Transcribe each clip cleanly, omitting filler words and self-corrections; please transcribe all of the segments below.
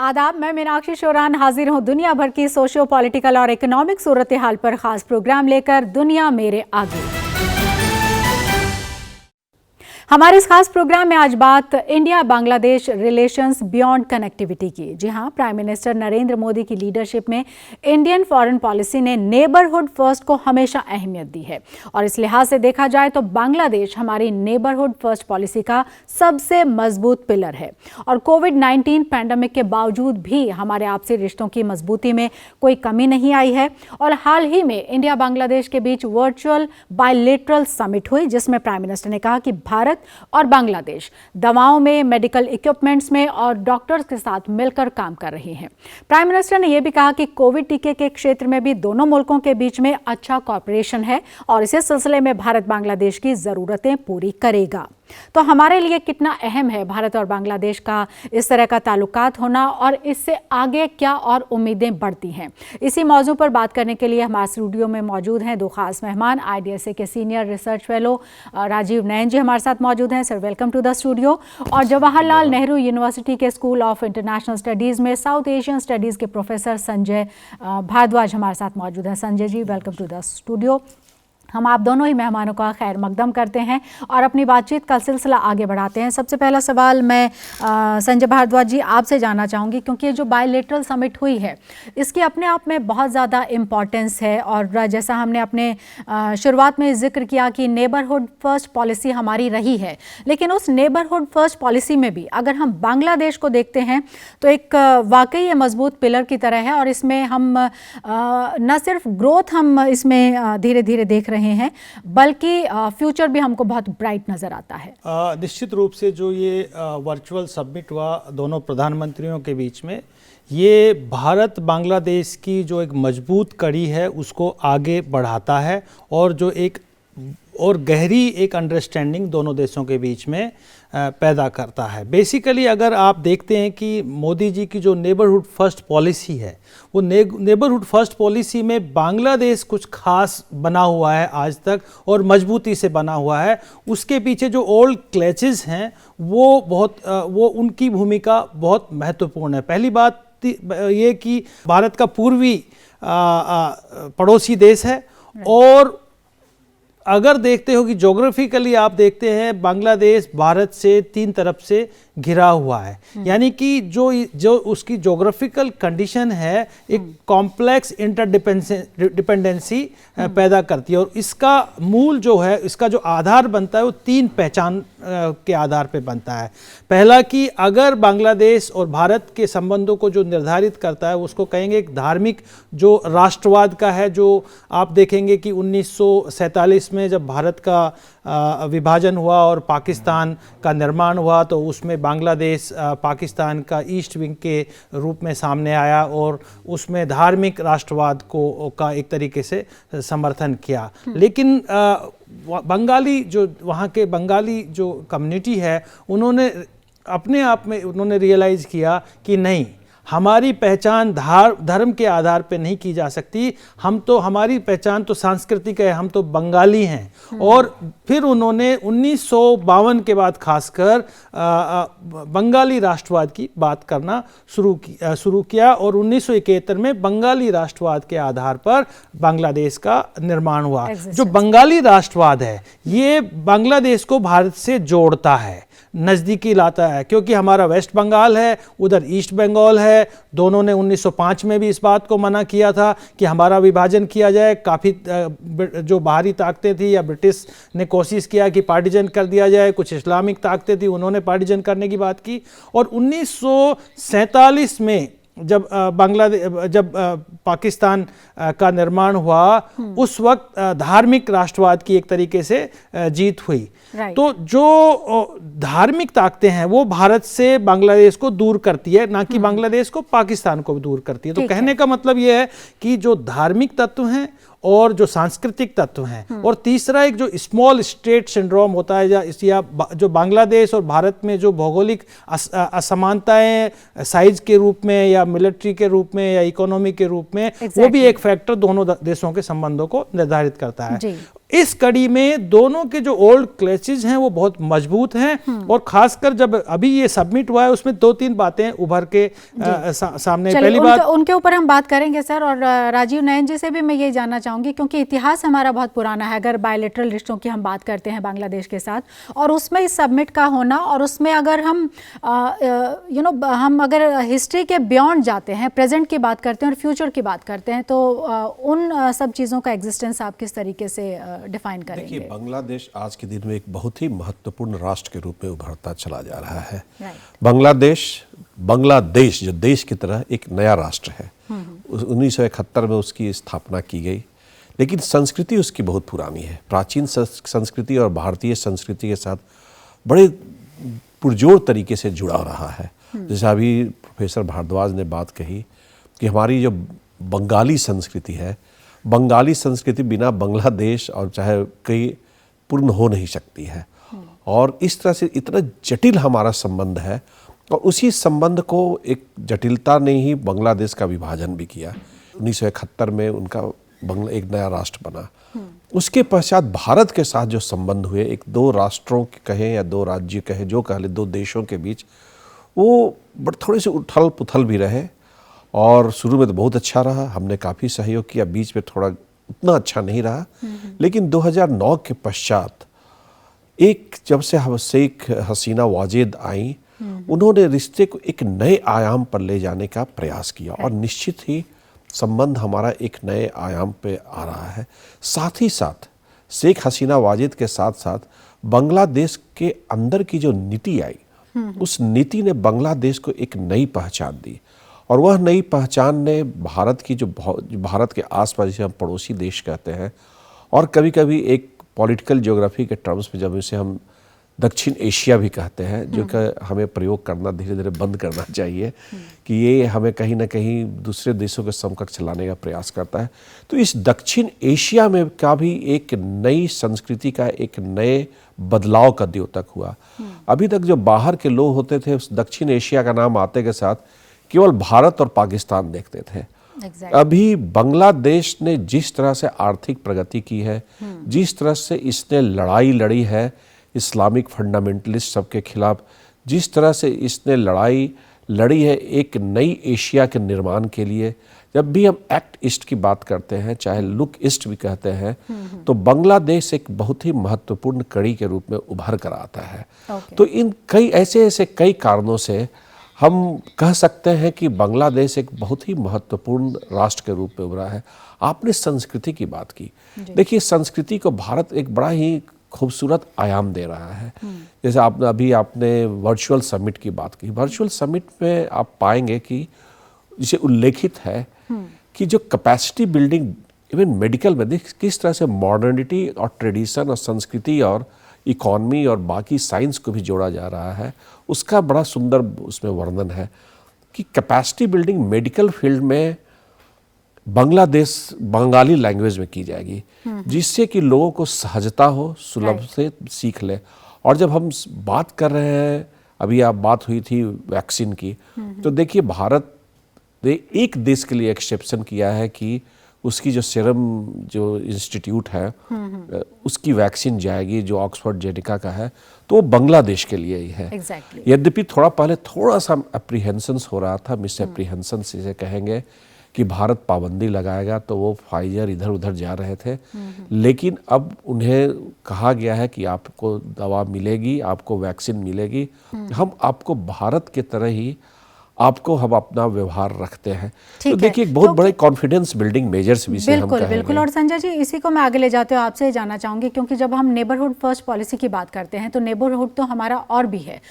आदाब, मैं मीनाक्षी शोरान हाजिर हूँ दुनिया भर की सोशियो पॉलिटिकल और इकोनॉमिक सूरत हाल पर खास प्रोग्राम लेकर। दुनिया मेरे आगे। हमारे इस खास प्रोग्राम में आज बात India Bangladesh relations beyond connectivity की। जी हां, प्राइम मिनिस्टर नरेंद्र मोदी की लीडरशिप में इंडियन फॉरेन पॉलिसी ने नेबरहुड फर्स्ट को हमेशा अहमियत दी है और इस लिहाज से देखा जाए तो बांग्लादेश हमारी नेबरहुड फर्स्ट पॉलिसी का सबसे मजबूत पिलर है और कोविड-19 पैंडेमिक के बावजूद भी हमारे आपसी रिश्तों की मजबूती में कोई कमी नहीं आई है। और हाल ही में इंडिया बांग्लादेश के बीच वर्चुअल बायलैटरल समिट हुई, जिसमें प्राइम मिनिस्टर ने कहा कि भारत और बांग्लादेश दवाओं में, मेडिकल इक्विपमेंट्स में और डॉक्टर्स के साथ मिलकर काम कर रही हैं। प्राइम मिनिस्टर ने यह भी कहा कि कोविड टीके के क्षेत्र में भी दोनों मुल्कों के बीच में अच्छा कॉर्पोरेशन है और इस सिलसिले में भारत बांग्लादेश की जरूरतें पूरी करेगा। तो हमारे लिए कितना अहम है भारत और बांग्लादेश का इस तरह का ताल्लुकात होना और इससे आगे क्या और उम्मीदें बढ़ती हैं। इसी मौजू पर बात करने के लिए हमारे स्टूडियो में मौजूद हैं दो खास मेहमान। IDSA के senior research fellow Rajiv Nayan ji हमारे साथ मौजूद हैं। Sir, welcome to the studio. और जवाहरलाल नेहरू यूनिवर्सिटी के स्कूल ऑफ इंटरनेशनल स्टडीज़ में साउथ एशियन स्टडीज़ के प्रोफेसर संजय भारद्वाज हमारे साथ मौजूद हैं। Sanjay ji, welcome to the studio. हम आप दोनों ही मेहमानों का खैर मकदम करते हैं और अपनी बातचीत का सिलसिला आगे बढ़ाते हैं। सबसे पहला सवाल मैं संजय भारद्वाज जी आपसे जानना चाहूँगी, क्योंकि ये जो बायलैटरल समिट हुई है इसकी अपने आप में बहुत ज़्यादा इम्पॉर्टेंस है और जैसा हमने अपने शुरुआत में जिक्र किया कि नेबरहुड फर्स्ट पॉलिसी हमारी रही है, लेकिन उस नेबरहुड फर्स्ट पॉलिसी में भी अगर हम बांग्लादेश को देखते हैं तो एक वाकई ये मजबूत पिलर की तरह है और इसमें हम न सिर्फ ग्रोथ हम इसमें धीरे धीरे देख रहे हैं बल्कि फ्यूचर भी हमको बहुत ब्राइट नजर आता है। निश्चित रूप से जो ये वर्चुअल समिट हुआ दोनों प्रधानमंत्रियों के बीच में, ये भारत बांग्लादेश की जो एक मजबूत कड़ी है उसको आगे बढ़ाता है और जो एक और गहरी एक अंडरस्टैंडिंग दोनों देशों के बीच में पैदा करता है। बेसिकली अगर आप देखते हैं कि मोदी जी की जो नेबरहुड फर्स्ट पॉलिसी है, वो नेबरहुड फर्स्ट पॉलिसी में बांग्लादेश कुछ खास बना हुआ है आज तक और मजबूती से बना हुआ है। उसके पीछे जो ओल्ड क्लैचेस हैं वो उनकी भूमिका बहुत महत्वपूर्ण है। पहली बात ये कि भारत का पूर्वी पड़ोसी देश है और अगर देखते हो कि ज्योग्राफिकली आप देखते हैं बांग्लादेश भारत से तीन तरफ से घिरा हुआ है, यानी कि जो उसकी ज्योग्राफिकल कंडीशन है एक कॉम्प्लेक्स इंटरडिपेंडेंसी पैदा करती है और इसका मूल जो है, इसका जो आधार बनता है वो तीन पहचान के आधार पे बनता है। पहला कि अगर बांग्लादेश और भारत के संबंधों को जो निर्धारित करता है उसको कहेंगे एक धार्मिक जो राष्ट्रवाद का है। जो आप देखेंगे कि 1947 में जब भारत का विभाजन हुआ और पाकिस्तान का निर्माण हुआ तो उसमें बांग्लादेश पाकिस्तान का ईस्ट विंग के रूप में सामने आया और उसमें धार्मिक राष्ट्रवाद का एक तरीके से समर्थन किया। लेकिन बंगाली जो वहाँ के बंगाली जो कम्युनिटी है उन्होंने अपने आप में उन्होंने रियलाइज़ किया कि नहीं, हमारी पहचान धर्म के आधार पे नहीं की जा सकती, हमारी पहचान तो सांस्कृतिक है, हम तो बंगाली हैं। और फिर उन्होंने 1952 के बाद खासकर बंगाली राष्ट्रवाद की बात करना शुरू किया और 1971 में बंगाली राष्ट्रवाद के आधार पर बांग्लादेश का निर्माण हुआ। जो बंगाली राष्ट्रवाद है ये बांग्लादेश को भारत से जोड़ता है, नज़दीकी लाता है, क्योंकि हमारा वेस्ट बंगाल है, उधर ईस्ट बंगाल है। दोनों ने 1905 में भी इस बात को मना किया था कि हमारा विभाजन किया जाए। काफ़ी जो बाहरी ताकतें थी या ब्रिटिश ने कोशिश किया कि पार्टीजन कर दिया जाए, कुछ इस्लामिक ताकतें थी उन्होंने पार्टीजन करने की बात की। और 1947 में जब पाकिस्तान का निर्माण हुआ उस वक्त धार्मिक राष्ट्रवाद की एक तरीके से जीत हुई। तो जो धार्मिक ताकतें हैं वो भारत से बांग्लादेश को दूर करती है, ना कि बांग्लादेश को पाकिस्तान को दूर करती है। तो कहने का मतलब ये है कि जो धार्मिक तत्व हैं और जो सांस्कृतिक तत्व हैं और तीसरा एक जो स्मॉल स्टेट सिंड्रोम होता है या जो बांग्लादेश और भारत में जो भौगोलिक असमानताएं साइज के रूप में या मिलिट्री के रूप में या इकोनॉमी के रूप में वो भी एक फैक्टर दोनों देशों के संबंधों को निर्धारित करता है। इस कड़ी में दोनों के जो ओल्ड क्लैशेज हैं वो बहुत मजबूत हैं और खासकर जब अभी ये सबमिट हुआ है उसमें 2-3 बातें उभर के सामने। पहली बात उनके ऊपर हम बात करेंगे सर, और राजीव नयन जी से भी मैं ये जानना चाहूंगी क्योंकि इतिहास हमारा बहुत पुराना है अगर बायलैटरल रिश्तों की हम बात करते हैं बांग्लादेश के साथ, और उसमें इस सबमिट का होना, और उसमें अगर हम हम अगर हिस्ट्री के बियॉन्ड जाते हैं, प्रेजेंट की बात करते हैं और फ्यूचर की बात करते हैं, तो उन सब चीज़ों का एग्जिस्टेंस आप किस तरीके से डिफाइन करेंगे? देखिए, बांग्लादेश आज के दिन में एक बहुत ही महत्वपूर्ण राष्ट्र के रूप में उभरता चला जा रहा है। बांग्लादेश जो देश की तरह एक नया राष्ट्र है। 1971 में उसकी स्थापना की गई, लेकिन संस्कृति उसकी बहुत पुरानी है। प्राचीन संस्कृति और भारतीय संस्कृति के साथ बड़े पुरजोर तरीके से जुड़ा रहा है। जैसे अभी प्रोफेसर भारद्वाज ने बात कही कि हमारी जो बंगाली संस्कृति है, बंगाली संस्कृति बिना बांग्लादेश और चाहे कई पूर्ण हो नहीं सकती है, और इस तरह से इतना जटिल हमारा संबंध है, और उसी संबंध को एक जटिलता ने ही बांग्लादेश का विभाजन भी किया। 1971 में उनका एक नया राष्ट्र बना। उसके पश्चात भारत के साथ जो संबंध हुए, एक दो राष्ट्रों के कहें या दो राज्य कहें, जो कह ले, दो देशों के बीच, वो थोड़े से उथल पुथल भी रहे। और शुरू में तो बहुत अच्छा रहा, हमने काफ़ी सहयोग किया, बीच में थोड़ा उतना अच्छा नहीं रहा। लेकिन 2009 के पश्चात जब से शेख हसीना वाजेद आई, उन्होंने रिश्ते को एक नए आयाम पर ले जाने का प्रयास किया, और निश्चित ही संबंध हमारा एक नए आयाम पे आ रहा है। साथ ही साथ शेख हसीना वाजेद के साथ साथ बांग्लादेश के अंदर की जो नीति आई, उस नीति ने बांग्लादेश को एक नई पहचान दी, और वह नई पहचान ने भारत की जो भारत के आसपास जिसे हम पड़ोसी देश कहते हैं, और कभी कभी एक पॉलिटिकल ज्योग्राफी के टर्म्स में जब इसे हम दक्षिण एशिया भी कहते हैं, जो कि हमें प्रयोग करना धीरे धीरे बंद करना चाहिए, कि ये हमें कहीं ना कहीं दूसरे देशों के समकक्ष चलाने का प्रयास करता है। तो इस दक्षिण एशिया में का भी एक नई संस्कृति का, एक नए बदलाव का द्योतक हुआ। अभी तक जो बाहर के लोग होते थे, उस दक्षिण एशिया का नाम आते के साथ केवल भारत और पाकिस्तान देखते थे। अभी बांग्लादेश ने जिस तरह से आर्थिक प्रगति की है, जिस तरह से इसने लड़ाई लड़ी है इस्लामिक फंडामेंटलिस्ट सबके खिलाफ, जिस तरह से इसने लड़ाई लड़ी है एक नई एशिया के निर्माण के लिए। जब भी हम एक्ट ईस्ट की बात करते हैं, चाहे लुक ईस्ट भी कहते हैं, तो बांग्लादेश एक बहुत ही महत्वपूर्ण कड़ी के रूप में उभर कर आता है। तो इन ऐसे कई कारणों से हम कह सकते हैं कि बांग्लादेश एक बहुत ही महत्वपूर्ण राष्ट्र के रूप में उभरा है। आपने संस्कृति की बात की, देखिए संस्कृति को भारत एक बड़ा ही खूबसूरत आयाम दे रहा है। जैसे आपने वर्चुअल समिट की बात की। वर्चुअल समिट में आप पाएंगे कि जिसे उल्लेखित है कि जो कैपेसिटी बिल्डिंग इवन मेडिकल में किस तरह से मॉडर्निटी और ट्रेडिशन और संस्कृति और इकॉनमी और बाकी साइंस को भी जोड़ा जा रहा है, उसका बड़ा सुंदर उसमें वर्णन है कि कैपेसिटी बिल्डिंग मेडिकल फील्ड में बंगाली लैंग्वेज में की जाएगी, जिससे कि लोगों को सहजता हो, सुलभ से सीख ले। और जब हम बात कर रहे हैं, अभी आप बात हुई थी वैक्सीन की, तो देखिए भारत ने एक देश के लिए एक्सेप्शन किया है कि उसकी जो सीरम जो इंस्टीट्यूट है उसकी वैक्सीन जाएगी जो ऑक्सफोर्ड जेनिका का है, तो वो बांग्लादेश के लिए ही है। यद्यपि थोड़ा सा अप्रीहेंशंस हो रहा था, मिस अप्रीहेंशंस इसे कहेंगे, कि भारत पाबंदी लगाएगा, तो वो फाइजर इधर उधर जा रहे थे। लेकिन अब उन्हें कहा गया है कि आपको दवा मिलेगी, आपको वैक्सीन मिलेगी, हम आपको भारत के तरह ही आपको हम अपना व्यवहार रखते हैं। तो देखिए एक बहुत बड़े कॉन्फिडेंस बिल्डिंग मेजर्स भी से हम कहेंगे। बिल्कुल। और संजय जी, इसी को मैं आगे ले जाते हुए आपसे जानना चाहूँगी, क्योंकि जब हम नेबरहुड फर्स्ट पॉलिसी की बात करते हैं तो नेबरहुड तो हमारा और भी है,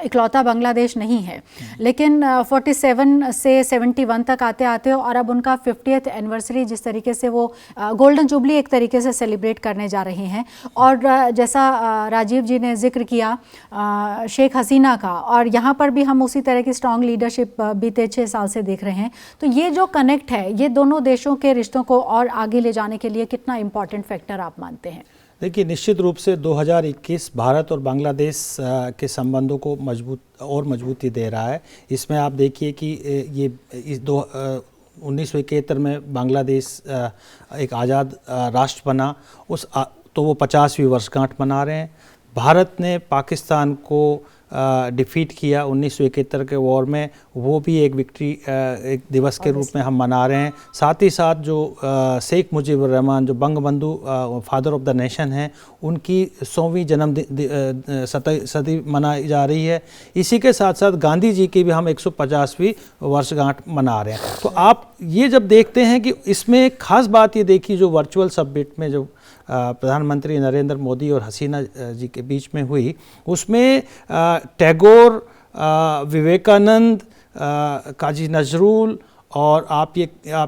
इकलौता बांग्लादेश नहीं है। लेकिन 47 से 71 तक आते आते और अब उनका 50th एनिवर्सरी जिस तरीके से वो गोल्डन जुबली एक तरीके से सेलिब्रेट करने जा रहे हैं, और जैसा राजीव जी ने जिक्र किया शेख हसीना का, और यहाँ पर भी हम उसी तरह की स्ट्रॉन्ग लीडरशिप बीते 6 साल से देख रहे हैं। तो ये जो कनेक्ट है, ये दोनों देशों के रिश्तों को और आगे ले जाने के लिए कितना इम्पोर्टेंट फैक्टर आप मानते हैं? देखिए निश्चित रूप से 2021 भारत और बांग्लादेश के संबंधों को मजबूती दे रहा है। इसमें आप देखिए कि ये 1971 में बांग्लादेश एक आज़ाद राष्ट्र बना। तो वो 50वीं वर्षगांठ मना रहे हैं। भारत ने पाकिस्तान को डिफीट किया 1971 के वॉर में, वो भी एक विक्ट्री एक दिवस के रूप में हम मना रहे हैं। साथ ही साथ जो शेख मुजीबुर रहमान जो Bangabandhu father of the nation हैं, उनकी 100वीं जन्म सदी मनाई जा रही है। इसी के साथ साथ गांधी जी की भी हम 150वीं वर्षगांठ मना रहे हैं। तो आप ये जब देखते हैं कि इसमें खास बात ये देखी जो वर्चुअल समिट में जो प्रधानमंत्री नरेंद्र मोदी और हसीना जी के बीच में हुई, उसमें टैगोर, विवेकानंद, काजी नजरुल और आप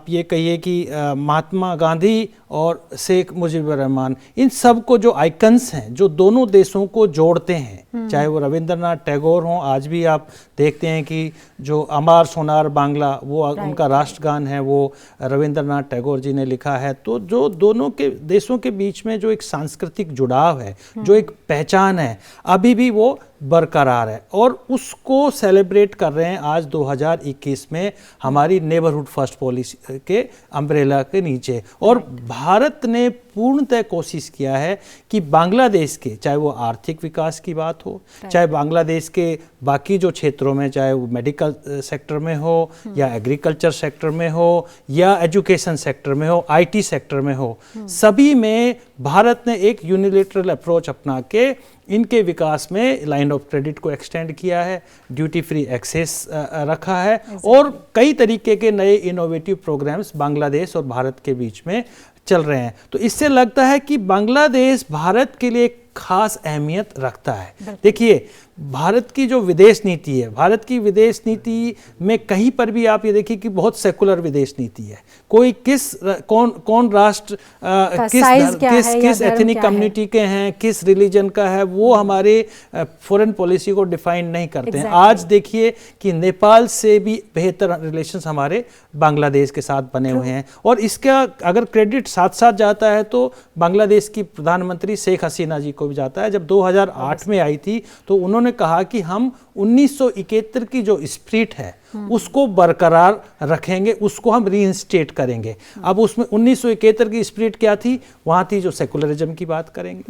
ये कहिए कि महात्मा गांधी और शेख मुजीबुर रहमान, इन सब को जो आइकन्स हैं जो दोनों देशों को जोड़ते हैं, चाहे वो रविंद्रनाथ टैगोर हों, आज भी आप देखते हैं कि जो अमार सोनार बांग्ला वो उनका राष्ट्रगान है, वो रविंद्रनाथ टैगोर जी ने लिखा है। तो जो दोनों के देशों के बीच में जो एक सांस्कृतिक जुड़ाव है, जो एक पहचान है, अभी भी वो बरकरार है और उसको सेलिब्रेट कर रहे हैं आज 2021 में हमारी नेबरहुड फर्स्ट पॉलिसी के अम्ब्रेला के नीचे। और भारत ने पूर्णतः कोशिश किया है कि बांग्लादेश के, चाहे वो आर्थिक विकास की बात हो, चाहे बांग्लादेश के बाकी जो क्षेत्रों में, चाहे वो मेडिकल सेक्टर में हो या एग्रीकल्चर सेक्टर में हो या एजुकेशन सेक्टर में हो, आईटी सेक्टर में हो, सभी में भारत ने एक यूनिलेटरल अप्रोच अपना के इनके विकास में लाइन ऑफ क्रेडिट को एक्सटेंड किया है, ड्यूटी फ्री एक्सेस रखा है और कई तरीके के नए इनोवेटिव प्रोग्राम्स बांग्लादेश और भारत के बीच में चल रहे हैं। तो इससे लगता है कि बांग्लादेश भारत के लिए खास अहमियत रखता है। देखिए, भारत की जो विदेश नीति है, भारत की विदेश नीति में कहीं पर भी आप ये देखिए कि बहुत सेकुलर विदेश नीति है। कोई कौन राष्ट्र किस एथनिक कम्युनिटी के हैं, किस रिलीजन का है, वो हमारे फॉरेन पॉलिसी को डिफाइन नहीं करते हैं। आज देखिए कि नेपाल से भी बेहतर रिलेशंस हमारे बांग्लादेश के साथ बने हुए हैं और इसका अगर क्रेडिट साथ साथ जाता है तो बांग्लादेश की प्रधानमंत्री शेख हसीना जी को भी जाता है। जब 2008 में आई थी तो उन्होंने कहा कि हम 1971 की जो स्पिरिट है उसको बरकरार रखेंगे, उसको हम रीइंस्टेट करेंगे। अब उसमें 1971 की स्पिरिट क्या थी? वहाँ थी जो सेकुलरिज्म की बात करेंगे,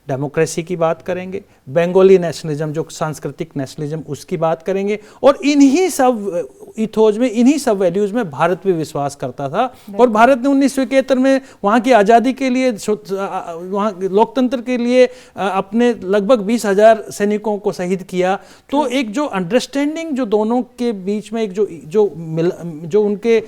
डेमोक्रेसी की बात करेंगे, बंगाली नेशनलिज्म जो सांस्कृतिक नेशनलिज्म उसकी बात करेंगे और इन्हीं सब इथोज में, इन्हीं सब वैल्यूज में भारत भी विश्वास करता था। और भारत ने 1971 में वहाँ की आज़ादी के लिए, वहाँ लोकतंत्र के लिए अपने लगभग 20,000 सैनिकों को शहीद किया। तो एक जो अंडरस्टैंडिंग जो दोनों के बीच में एक जो उनके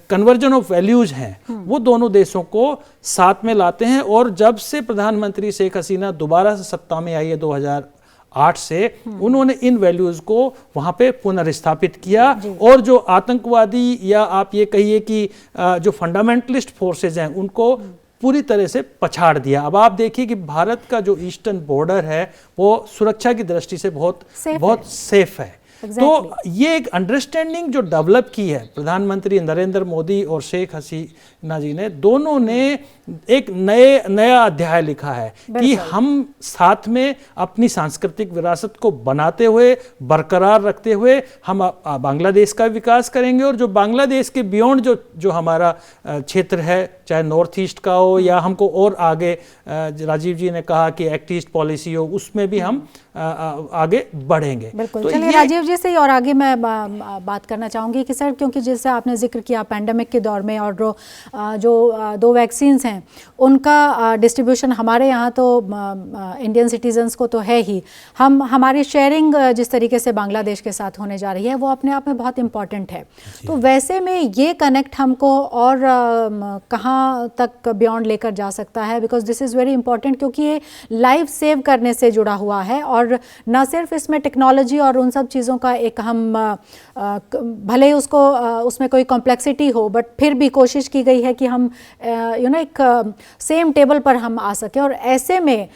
कन्वर्जन ऑफ वैल्यूज हैं, वो दोनों देशों को साथ में लाते हैं। और जब से प्रधानमंत्री शेख हसीना दोबारा से सत्ता में आई है 2008 से, उन्होंने इन वैल्यूज को वहां पे पुनर्स्थापित किया और जो आतंकवादी या आप ये कहिए कि जो फंडामेंटलिस्ट फोर्सेज हैं उनको पूरी तरह से पछाड़ दिया। अब आप देखिए कि भारत का जो ईस्टर्न बॉर्डर है वो सुरक्षा की दृष्टि से बहुत सेफ है। तो ये एक अंडरस्टैंडिंग जो डेवलप की है प्रधानमंत्री नरेंद्र मोदी और शेख हसीना जी ने, दोनों ने एक नया अध्याय लिखा है कि हम साथ में अपनी सांस्कृतिक विरासत को बनाते हुए, बरकरार रखते हुए हम बांग्लादेश का विकास करेंगे। और जो बांग्लादेश के बियॉन्ड जो हमारा क्षेत्र है, चाहे नॉर्थ ईस्ट का हो या हमको और आगे, राजीव जी ने कहा कि एक्ट ईस्ट पॉलिसी हो, उसमें भी हम आगे बढ़ेंगे। बिल्कुल। तो चलिए राजीव जी से और आगे मैं बात करना चाहूँगी कि सर, क्योंकि जैसे आपने जिक्र किया पैंडेमिक के दौर में और जो 2 वैक्सीन्स हैं उनका डिस्ट्रीब्यूशन हमारे यहाँ तो इंडियन सिटीजन्स को तो है ही, हमारी शेयरिंग जिस तरीके से बांग्लादेश के साथ होने जा रही है वो अपने आप में बहुत इम्पॉर्टेंट है। तो वैसे में ये कनेक्ट हमको और कहाँ तक बियॉन्ड लेकर जा सकता है? Because this is very important, क्योंकि ये लाइफ सेव करने से जुड़ा हुआ है और न सिर्फ इसमें टेक्नोलॉजी और उन सब चीज़ों का एक हम भले ही उसमें कोई कॉम्प्लेक्सिटी हो, बट फिर भी कोशिश की गई है कि हम एक सेम टेबल पर हम आ सके। और ऐसे में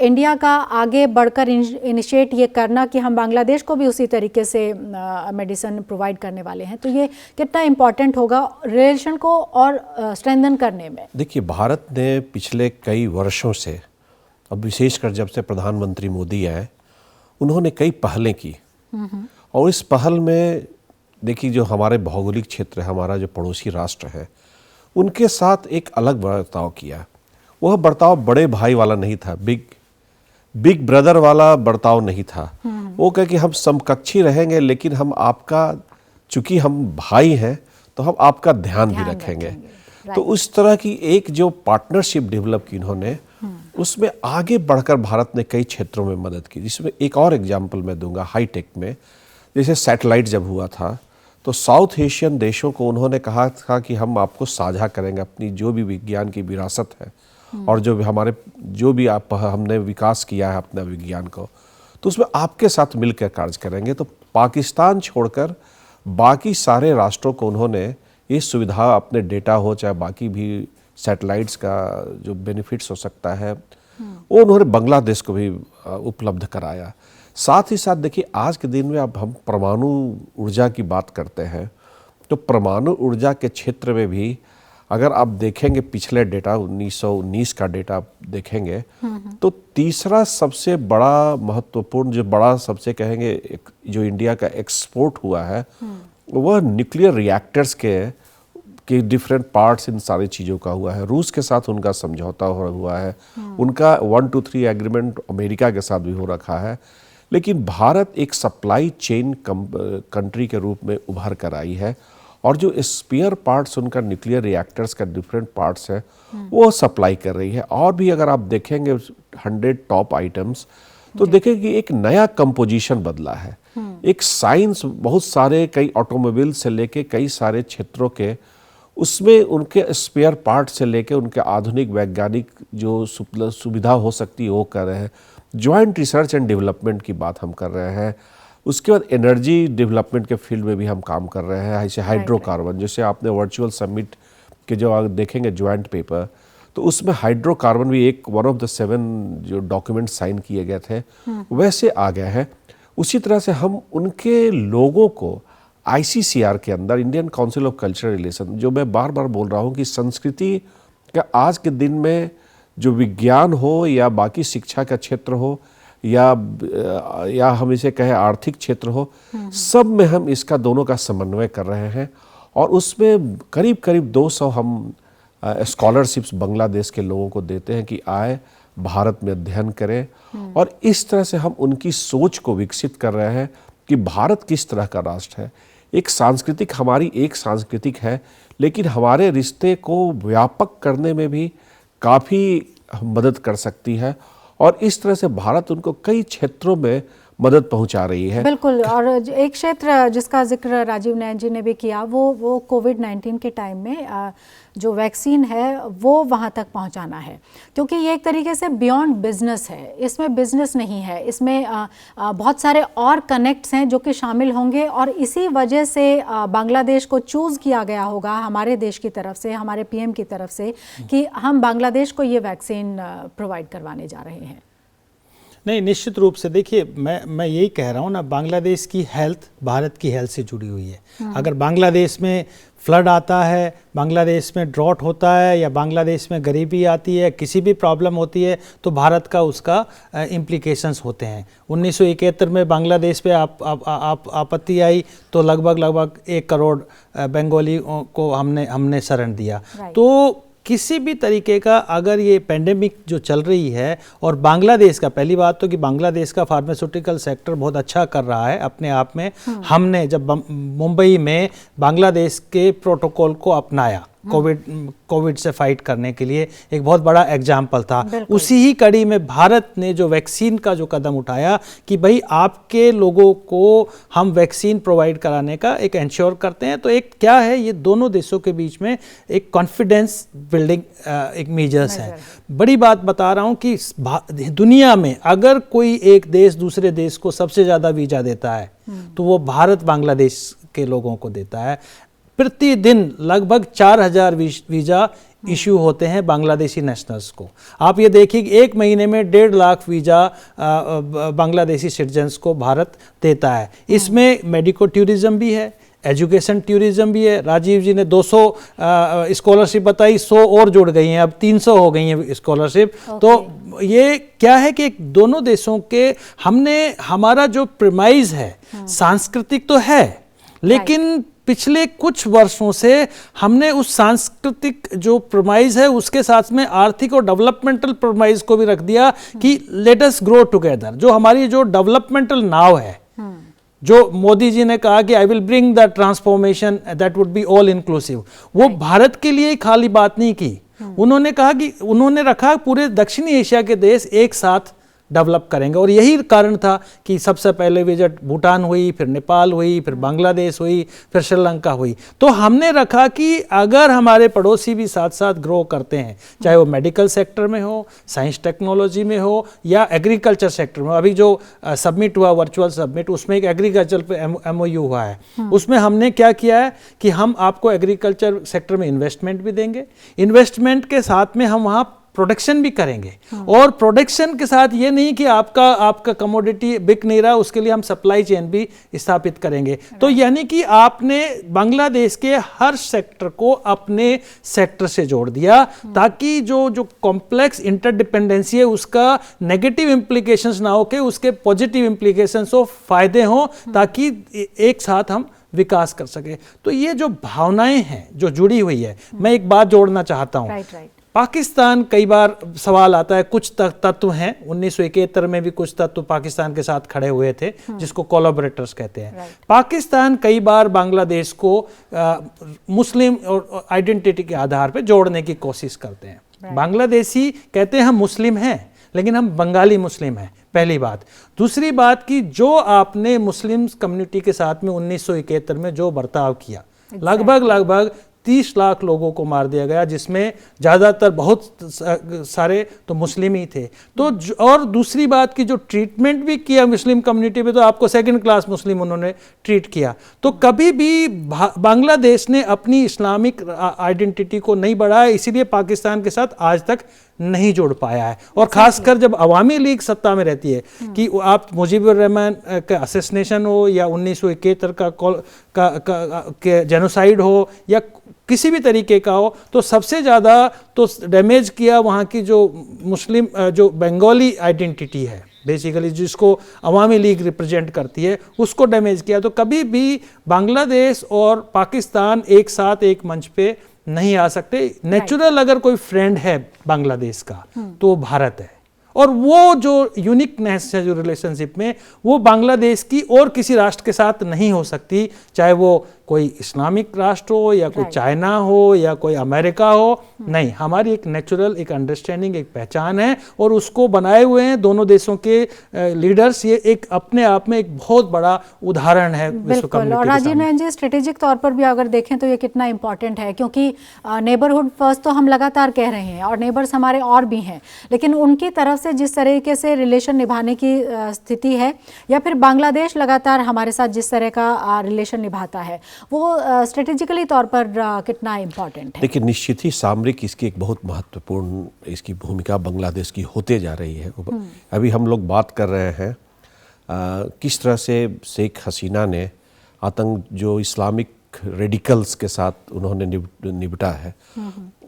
इंडिया का आगे बढ़कर इनिशिएट ये करना कि हम बांग्लादेश को भी उसी तरीके से मेडिसिन प्रोवाइड करने वाले हैं, तो ये कितना इम्पॉर्टेंट होगा रिलेशन को और स्ट्रेंथन करने में? देखिए, भारत ने पिछले कई वर्षों से, अब विशेषकर जब से प्रधानमंत्री मोदी आए, उन्होंने कई पहलें की और इस पहल में देखिए जो हमारे भौगोलिक क्षेत्र है, हमारा जो पड़ोसी राष्ट्र है, उनके साथ एक अलग बर्ताव किया। वह बर्ताव बड़े भाई वाला नहीं था, बिग ब्रदर वाला बर्ताव नहीं था। वो कहे कि हम समकक्षी रहेंगे, लेकिन हम आपका, चूंकि हम भाई हैं तो हम आपका ध्यान भी रखेंगे। तो उस तरह की एक जो पार्टनरशिप डेवलप की इन्होंने, उसमें आगे बढ़कर भारत ने कई क्षेत्रों में मदद की। जिसमें एक और एग्जांपल मैं दूंगा, हाईटेक में जैसे सैटेलाइट जब हुआ था तो साउथ एशियन देशों को उन्होंने कहा था कि हम आपको साझा करेंगे अपनी जो भी विज्ञान की विरासत है और जो भी हमारे जो भी हमने विकास किया है अपना विज्ञान को, तो उसमें आपके साथ मिलकर कार्य करेंगे। तो पाकिस्तान छोड़कर बाकी सारे राष्ट्रों को उन्होंने ये सुविधा, अपने डेटा हो चाहे बाकी भी सैटेलाइट्स का जो बेनिफिट्स हो सकता है, वो उन्होंने बांग्लादेश को भी उपलब्ध कराया। साथ ही साथ देखिए, आज के दिन में अब हम परमाणु ऊर्जा की बात करते हैं, तो परमाणु ऊर्जा के क्षेत्र में भी अगर आप देखेंगे पिछले डेटा 1919 का डेटा आप देखेंगे, तो तीसरा सबसे बड़ा महत्वपूर्ण, जो बड़ा सबसे कहेंगे जो इंडिया का एक्सपोर्ट हुआ है, वह न्यूक्लियर रिएक्टर्स के डिफरेंट पार्ट्स, इन सारी चीज़ों का हुआ है। रूस के साथ उनका समझौता हुआ है, उनका 1-2-3 एग्रीमेंट अमेरिका के साथ भी हो रखा है। लेकिन भारत एक सप्लाई चेन कंट्री के रूप में उभर कर आई है, और जो स्पेयर पार्ट्स उनका न्यूक्लियर रिएक्टर्स का डिफरेंट पार्ट्स है वो सप्लाई कर रही है। और भी अगर आप देखेंगे 100 टॉप आइटम्स, तो देखेंगे कि एक नया कंपोजिशन बदला है। एक साइंस, बहुत सारे कई ऑटोमोबाइल से लेके कई सारे क्षेत्रों के, उसमें उनके स्पेयर पार्ट से लेके उनके आधुनिक वैज्ञानिक जो सुविधा हो सकती है वो कर रहे हैं। जॉइंट रिसर्च एंड डेवलपमेंट की बात हम कर रहे हैं। उसके बाद एनर्जी डेवलपमेंट के फील्ड में भी हम काम कर रहे हैं। ऐसे हाइड्रोकार्बन, जैसे आपने वर्चुअल समिट के जो आप देखेंगे ज्वाइंट पेपर, तो उसमें हाइड्रोकार्बन भी एक वन ऑफ द 7 जो डॉक्यूमेंट साइन किए गए थे वैसे आ गया है। उसी तरह से हम उनके लोगों को ICCR के अंदर, Indian council of cultural relation, जो मैं बार बार बोल रहा हूँ कि संस्कृति का आज के दिन में जो विज्ञान हो या बाकी शिक्षा का क्षेत्र हो या हम इसे कहें आर्थिक क्षेत्र हो, सब में हम इसका दोनों का समन्वय कर रहे हैं। और उसमें करीब करीब 200 हम स्कॉलरशिप्स बांग्लादेश के लोगों को देते हैं कि आए भारत में अध्ययन करें। और इस तरह से हम उनकी सोच को विकसित कर रहे हैं कि भारत किस तरह का राष्ट्र है। एक सांस्कृतिक, हमारी एक सांस्कृतिक है, लेकिन हमारे रिश्ते को व्यापक करने में भी काफ़ी मदद कर सकती है। और इस तरह से भारत उनको कई क्षेत्रों में मदद पहुंचा रही है। बिल्कुल। और एक क्षेत्र जिसका जिक्र राजीव नयन जी ने भी किया, वो कोविड-19 के टाइम में जो वैक्सीन है वो वहाँ तक पहुँचाना है, क्योंकि ये एक तरीके से बियॉन्ड बिजनेस है। इसमें बिजनेस नहीं है, इसमें बहुत सारे और कनेक्ट्स हैं जो कि शामिल होंगे, और इसी वजह से बांग्लादेश को चूज़ किया गया होगा हमारे देश की तरफ से, हमारे PM की तरफ से, कि हम बांग्लादेश को ये वैक्सीन प्रोवाइड करवाने जा रहे हैं। नहीं, निश्चित रूप से देखिए, मैं यही कह रहा हूँ ना, बांग्लादेश की हेल्थ भारत की हेल्थ से जुड़ी हुई है। अगर बांग्लादेश में फ्लड आता है, बांग्लादेश में ड्रॉट होता है, या बांग्लादेश में गरीबी आती है, किसी भी प्रॉब्लम होती है, तो भारत का उसका इम्प्लीकेशंस होते हैं। 1971 में बांग्लादेश पे आपत्ति आई तो लगभग 1 करोड़ बंगाली को हमने शरण दिया। तो किसी भी तरीके का अगर ये पेंडेमिक जो चल रही है, और बांग्लादेश का, पहली बात तो कि बांग्लादेश का फार्मास्यूटिकल सेक्टर बहुत अच्छा कर रहा है अपने आप में। हमने जब मुंबई में बांग्लादेश के प्रोटोकॉल को अपनाया कोविड से फाइट करने के लिए, एक बहुत बड़ा एग्जाम्पल था। उसी ही कड़ी में भारत ने जो वैक्सीन का जो कदम उठाया कि भाई आपके लोगों को हम वैक्सीन प्रोवाइड कराने का एक इंश्योर करते हैं, तो एक क्या है, ये दोनों देशों के बीच में एक कॉन्फिडेंस बिल्डिंग एक मेजर्स है। बड़ी बात बता रहा हूँ कि दुनिया में अगर कोई एक देश दूसरे देश को सबसे ज़्यादा वीज़ा देता है तो वो भारत बांग्लादेश के लोगों को देता है। प्रतिदिन लगभग 4000 वीज़ा इशू होते हैं बांग्लादेशी नेशनल्स को। आप ये देखिए कि 1 महीने में 1.5 लाख वीज़ा बांग्लादेशी सिटीजन्स को भारत देता है। इसमें मेडिको टूरिज्म भी है, एजुकेशन टूरिज्म भी है। राजीव जी ने 200 स्कॉलरशिप बताई, 100 और जुड़ गई हैं, अब 300 हो गई हैं स्कॉलरशिप। तो ये क्या है कि दोनों देशों के हमारा जो प्रीमाइज है सांस्कृतिक तो है, लेकिन पिछले कुछ वर्षों से हमने उस सांस्कृतिक जो प्रमाइज है उसके साथ में आर्थिक और डेवलपमेंटल प्रमाइज को भी रख दिया कि लेट अस ग्रो टुगेदर। जो हमारी जो डेवलपमेंटल नाव है, जो मोदी जी ने कहा कि I will bring the transformation that would be all inclusive, वो भारत के लिए खाली बात नहीं की। उन्होंने कहा कि उन्होंने रखा पूरे दक्षिणी एशिया के देश एक साथ डेवलप करेंगे, और यही कारण था कि सबसे पहले विजिट भूटान हुई, फिर नेपाल हुई, फिर बांग्लादेश हुई, फिर श्रीलंका हुई। तो हमने रखा कि अगर हमारे पड़ोसी भी साथ साथ ग्रो करते हैं, चाहे वो मेडिकल सेक्टर में हो, साइंस टेक्नोलॉजी में हो, या एग्रीकल्चर सेक्टर में। अभी जो सबमिट हुआ वर्चुअल सबमिट, उसमें एक एग्रीकल्चर पे MOU हुआ है। उसमें हमने क्या किया है कि हम आपको एग्रीकल्चर सेक्टर में इन्वेस्टमेंट भी देंगे, इन्वेस्टमेंट के साथ में हम वहाँ प्रोडक्शन भी करेंगे, और प्रोडक्शन के साथ ये नहीं कि आपका कमोडिटी बिक नहीं रहा, उसके लिए हम सप्लाई चेन भी स्थापित करेंगे। तो यानी कि आपने बांग्लादेश के हर सेक्टर को अपने सेक्टर से जोड़ दिया, ताकि जो कॉम्प्लेक्स इंटरडिपेंडेंसी है उसका नेगेटिव इंप्लीकेशंस ना हो के उसके पॉजिटिव इंप्लीकेशंस हो, फायदे हों, ताकि एक साथ हम विकास कर सके। तो ये जो भावनाएं हैं जो जुड़ी हुई है, मैं एक बात जोड़ना चाहता हूँ। पाकिस्तान, कई बार सवाल आता है, कुछ तत्व हैं, 1971 में भी कुछ तत्व पाकिस्तान के साथ खड़े हुए थे, जिसको कोलैबोरेटर्स कहते हैं। पाकिस्तान कई बार बांग्लादेश को मुस्लिम और आइडेंटिटी के आधार पर जोड़ने की कोशिश करते हैं। बांग्लादेशी कहते हैं हम मुस्लिम हैं, लेकिन हम बंगाली मुस्लिम हैं, पहली बात। दूसरी बात कि जो आपने मुस्लिम कम्युनिटी के साथ में 1971 में जो बर्ताव किया, लगभग 30 लाख लोगों को मार दिया गया, जिसमें ज़्यादातर बहुत सारे तो मुस्लिम ही थे। तो और दूसरी बात की जो ट्रीटमेंट भी किया मुस्लिम कम्युनिटी पे, तो आपको सेकंड क्लास मुस्लिम उन्होंने ट्रीट किया। तो कभी भी बांग्लादेश ने अपनी इस्लामिक आइडेंटिटी को नहीं बढ़ाया, इसीलिए पाकिस्तान के साथ आज तक नहीं जोड़ पाया है। और खासकर जब अवामी लीग सत्ता में रहती है, कि आप मुजीबुर रहमान का असैसिनेशन हो, या 1971 का जेनोसाइड हो, या किसी भी तरीके का हो, तो सबसे ज़्यादा तो डैमेज किया वहाँ की जो मुस्लिम जो बंगाली आइडेंटिटी है, बेसिकली जिसको अवामी लीग रिप्रेजेंट करती है, उसको डैमेज किया। तो कभी भी बांग्लादेश और पाकिस्तान एक साथ एक मंच पे नहीं आ सकते। नेचुरल अगर कोई फ्रेंड है बांग्लादेश का, तो वो भारत है, और वो जो यूनिकनेस है जो रिलेशनशिप में, वो बांग्लादेश की और किसी राष्ट्र के साथ नहीं हो सकती, चाहे वो कोई इस्लामिक राष्ट्र हो, या कोई चाइना हो, या कोई अमेरिका हो। नहीं, हमारी एक नेचुरल एक अंडरस्टैंडिंग, एक पहचान है, और उसको बनाए हुए हैं दोनों देशों के लीडर्स। ये एक अपने आप में एक बहुत बड़ा उदाहरण है विश्व कम्युनिटी। और राजीव नयन जी, स्ट्रेटेजिक तौर पर भी अगर देखें तो ये कितना इंपॉर्टेंट है, क्योंकि नेबरहुड फर्स्ट तो हम लगातार कह रहे हैं, और नेबर्स हमारे और भी हैं, लेकिन उनकी तरफ से जिस तरीके से रिलेशन निभाने की स्थिति है, या फिर बांग्लादेश लगातार हमारे साथ जिस तरह का रिलेशन निभाता है, वो स्ट्रेटेजिकली तौर पर कितना इम्पोर्टेंट है? देखिए, निश्चित ही सामरिक इसकी एक बहुत महत्वपूर्ण इसकी भूमिका बांग्लादेश की होते जा रही है। अभी हम लोग बात कर रहे हैं किस तरह से शेख हसीना ने आतंक जो इस्लामिक रेडिकल्स के साथ उन्होंने निपटा है।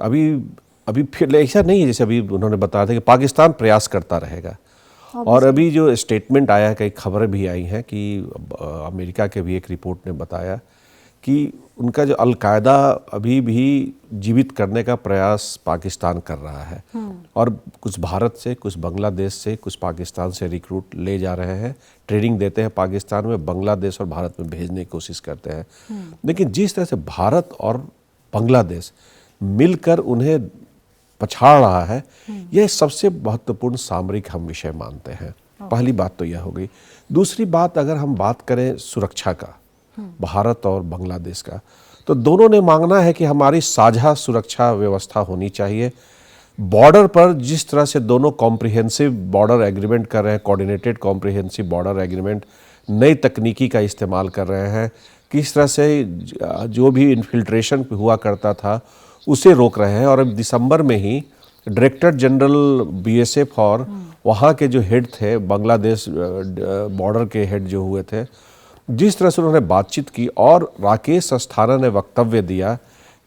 अभी फिर ऐसा नहीं है जैसे अभी उन्होंने बताया था कि पाकिस्तान प्रयास करता रहेगा, और अभी जो स्टेटमेंट आया है, कई खबरें भी आई हैं कि अमेरिका के भी एक रिपोर्ट ने बताया कि उनका जो अलकायदा अभी भी जीवित करने का प्रयास पाकिस्तान कर रहा है, और कुछ भारत से, कुछ बांग्लादेश से, कुछ पाकिस्तान से रिक्रूट ले जा रहे हैं, ट्रेनिंग देते हैं पाकिस्तान में, बांग्लादेश और भारत में भेजने की कोशिश करते हैं। लेकिन जिस तरह से भारत और बांग्लादेश मिलकर उन्हें पछाड़ रहा है, यह सबसे महत्वपूर्ण सामरिक हम विषय मानते हैं। पहली बात तो यह हो गई। दूसरी बात, अगर हम बात करें सुरक्षा का, भारत और बांग्लादेश का, तो दोनों ने मांगना है कि हमारी साझा सुरक्षा व्यवस्था होनी चाहिए। बॉर्डर पर जिस तरह से दोनों कॉम्प्रिहेंसिव बॉर्डर एग्रीमेंट कर रहे हैं, कोऑर्डिनेटेड कॉम्प्रिहेंसिव बॉर्डर एग्रीमेंट, नई तकनीकी का इस्तेमाल कर रहे हैं, किस तरह से जो भी इन्फिल्ट्रेशन हुआ करता था उसे रोक रहे हैं। और अब दिसंबर में ही डायरेक्टर जनरल BSF और वहाँ के जो हेड थे, बांग्लादेश बॉर्डर के हेड जो हुए थे, जिस तरह से उन्होंने बातचीत की, और राकेश अस्थाना ने वक्तव्य दिया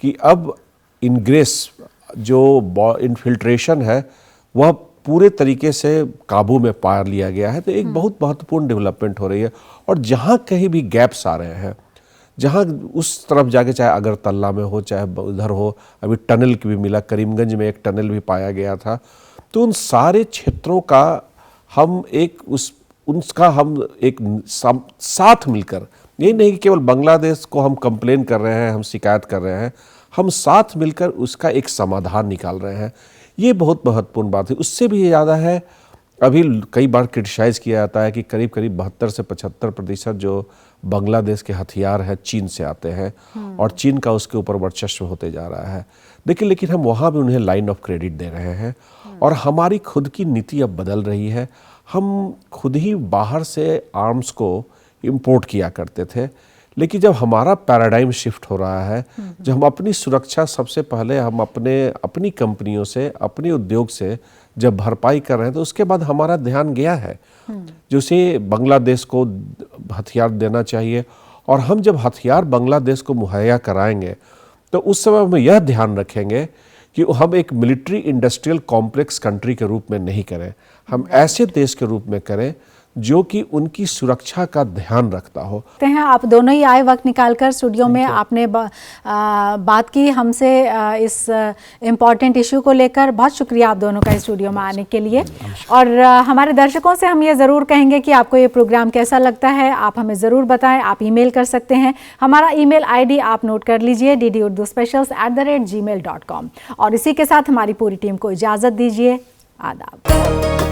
कि अब इनग्रेस जो इन्फिल्ट्रेशन है वह पूरे तरीके से काबू में पा लिया गया है। तो एक बहुत महत्वपूर्ण डेवलपमेंट हो रही है। और जहाँ कहीं भी गैप्स आ रहे हैं, जहाँ उस तरफ जाके, चाहे अगरतला में हो चाहे उधर हो, अभी टनल की भी मिला, करीमगंज में एक टनल भी पाया गया था। तो उन सारे क्षेत्रों का हम एक साथ मिलकर, यही नहीं कि केवल बांग्लादेश को हम कंप्लेन कर रहे हैं, हम शिकायत कर रहे हैं, हम साथ मिलकर उसका एक समाधान निकाल रहे हैं। ये बहुत महत्वपूर्ण बात है। उससे भी ज़्यादा है, अभी कई बार क्रिटिसाइज़ किया जाता है कि करीब करीब 72 से 75% जो बांग्लादेश के हथियार हैं चीन से आते हैं और चीन का उसके ऊपर वर्चस्व होते जा रहा है। लेकिन हम वहाँ भी उन्हें लाइन ऑफ क्रेडिट दे रहे हैं और हमारी खुद की नीति अब बदल रही है। हम खुद ही बाहर से आर्म्स को इम्पोर्ट किया करते थे, लेकिन जब हमारा पैराडाइम शिफ्ट हो रहा है, जब हम अपनी सुरक्षा सबसे पहले हम अपनी कंपनियों से, अपने उद्योग से जब भरपाई कर रहे हैं, तो उसके बाद हमारा ध्यान गया है जैसे बांग्लादेश को हथियार देना चाहिए। और हम जब हथियार बांग्लादेश को मुहैया कराएंगे तो उस समय हम यह ध्यान रखेंगे कि हम एक मिलिट्री इंडस्ट्रियल कॉम्प्लेक्स कंट्री के रूप में नहीं करें, हम ऐसे देश के रूप में करें जो कि उनकी सुरक्षा का ध्यान रखता हो। हैं आप दोनों ही आए वक्त निकालकर स्टूडियो में, आपने बात की हमसे इस इम्पॉर्टेंट इशू को लेकर। बहुत शुक्रिया आप दोनों का स्टूडियो में आने के लिए। और हमारे दर्शकों से हम ये ज़रूर कहेंगे कि आपको ये प्रोग्राम कैसा लगता है, आप हमें ज़रूर बताएं। आप ईमेल कर सकते हैं, हमारा ईमेल आईडी आप नोट कर लीजिए, ddurduspecials@gmail.com। और इसी के साथ हमारी पूरी टीम को इजाज़त दीजिए। आदाब।